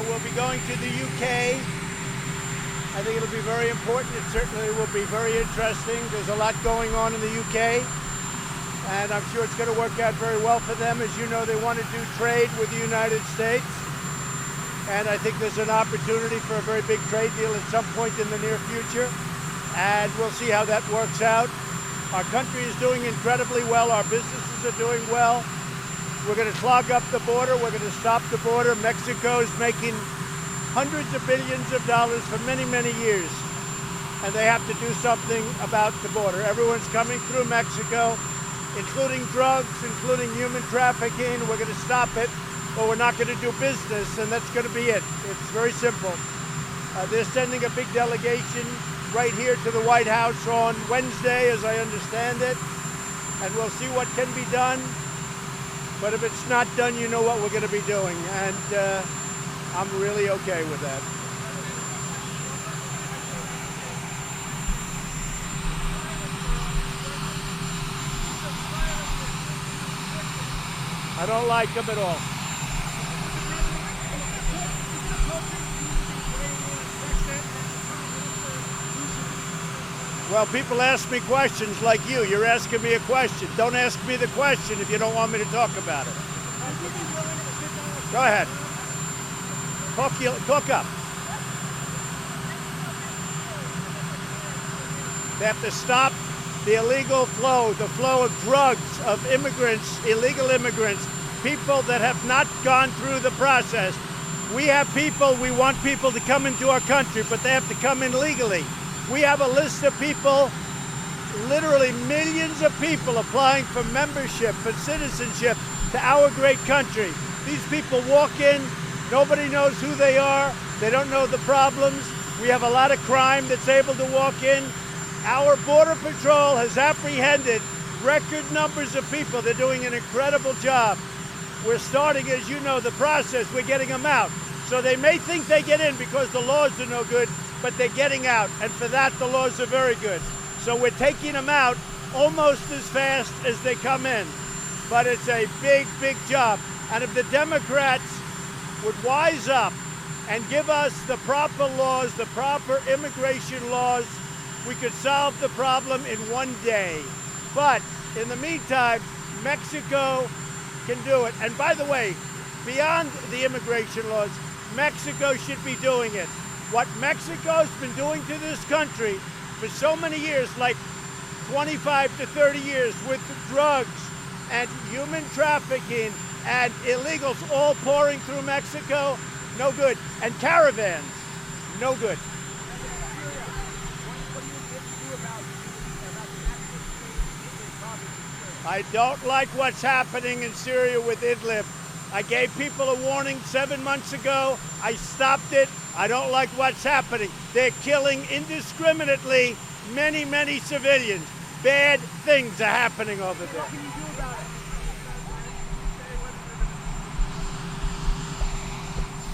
So we'll be going to the UK. I think it'll be very important. It certainly will be very interesting. There's a lot going on in the UK, and I'm sure it's going to work out very well for them. As you know, they want to do trade with the United States, and I think there's an opportunity for a very big trade deal at some point in the near future, and we'll see how that works out. Our country is doing incredibly well. Our businesses are doing well. We're going to clog up the border. We're going to stop the border. Mexico is making hundreds of billions of dollars for many, many years, and they have to do something about the border. Everyone's coming through Mexico, including drugs, including human trafficking. We're going to stop it, or we're not going to do business, and that's going to be it. It's very simple. They're sending a big delegation right here to the White House on Wednesday, as I understand it, and we'll see what can be done. But if it's not done, you know what we're going to be doing, and I'm really okay with that. I don't like them at all. Well, people ask me questions like you. You're asking me a question. Don't ask me the question if you don't want me to talk about it. Go ahead. Talk up. They have to stop the illegal flow, the flow of drugs, of immigrants, illegal immigrants, people that have not gone through the process. We have people, we want people to come into our country, but they have to come in legally. We have a list of people, literally millions of people applying for membership, for citizenship to our great country. These people walk in, nobody knows who they are, they don't know the problems. We have a lot of crime that's able to walk in. Our Border Patrol has apprehended record numbers of people. They're doing an incredible job. We're starting, as you know, the process. We're getting them out. So they may think they get in because the laws are no good, but they're getting out, and for that, the laws are very good. So we're taking them out almost as fast as they come in. But it's a big, big job. And if the Democrats would wise up and give us the proper laws, the proper immigration laws, we could solve the problem in one day. But in the meantime, Mexico can do it. And by the way, beyond the immigration laws, Mexico should be doing it. What Mexico's been doing to this country for so many years, like 25 to 30 years, with drugs and human trafficking and illegals all pouring through Mexico, no good. And caravans, no good. I don't like what's happening in Syria with Idlib. I gave people a warning 7 months ago. I stopped it. I don't like what's happening. They're killing indiscriminately many, many civilians. Bad things are happening over there. What can you do about it?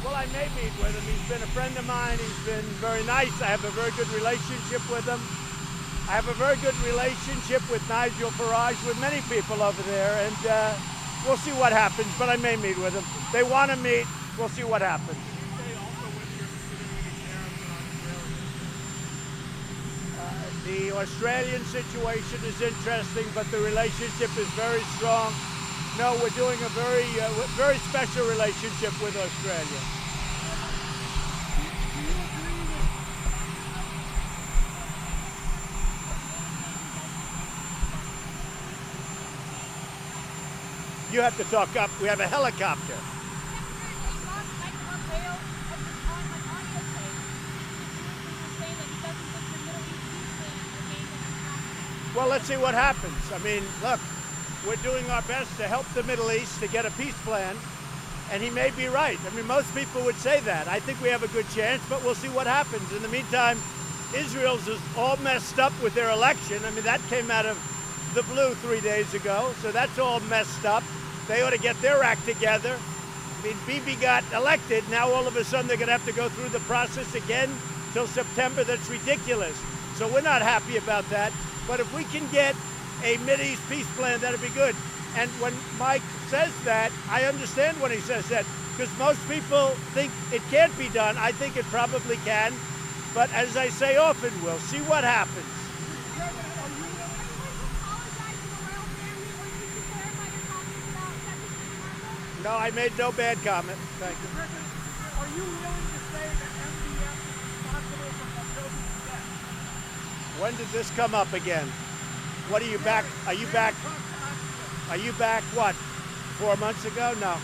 Well, I may meet with him. He's been a friend of mine. He's been very nice. I have a very good relationship with him. I have a very good relationship with Nigel Farage, with many people over there, and we'll see what happens, but I may meet with him. They want to meet. We'll see what happens. The Australian situation is interesting, but the relationship is very strong. No, we're doing a very special relationship with Australia. You have to talk up. We have a helicopter. Well, let's see what happens. I mean, look, we're doing our best to help the Middle East to get a peace plan, and he may be right. I mean, most people would say that. I think we have a good chance, but we'll see what happens. In the meantime, Israel's is all messed up with their election. I mean, that came out of the blue 3 days ago, so that's all messed up. They ought to get their act together. I mean, Bibi got elected. Now all of a sudden they're going to have to go through the process again till September. That's ridiculous. So we're not happy about that. But if we can get a Mideast peace plan, that'd be good. And when Mike says that, I understand when he says that, because most people think it can't be done. I think it probably can. But as I say often, we'll see what happens. No, I made no bad comment. Thank you. Are you willing to say that MDF is responsible for Khashoggi's death? When did this come up again? What are you back? Are you back? Are you back, what, 4 months ago? No.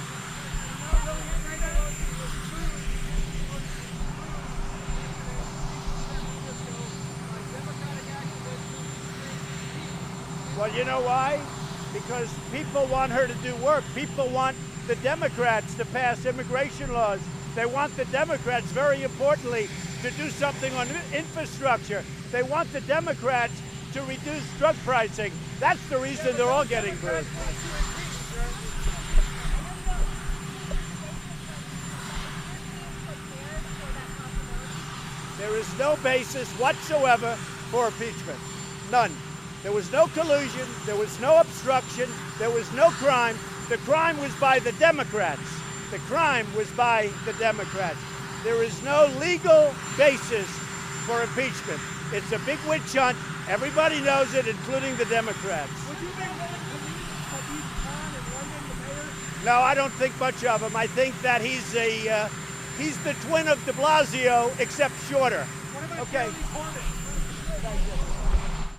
Well, you know why? Because people want her to do work. People want the Democrats to pass immigration laws. They want the Democrats, very importantly, to do something on infrastructure. They want the Democrats to reduce drug pricing. That's the reason they're all getting booed. There is no basis whatsoever for impeachment. None. There was no collusion. There was no obstruction. There was no crime. The crime was by the Democrats. The crime was by the Democrats. There is no legal basis for impeachment. It's a big witch hunt. Everybody knows it, including the Democrats. Would you be willing to meet Habib Khan in London, the mayor? No, I don't think much of him. I think that he's the twin of de Blasio, except shorter. What about Okay. Jeremy Corbyn?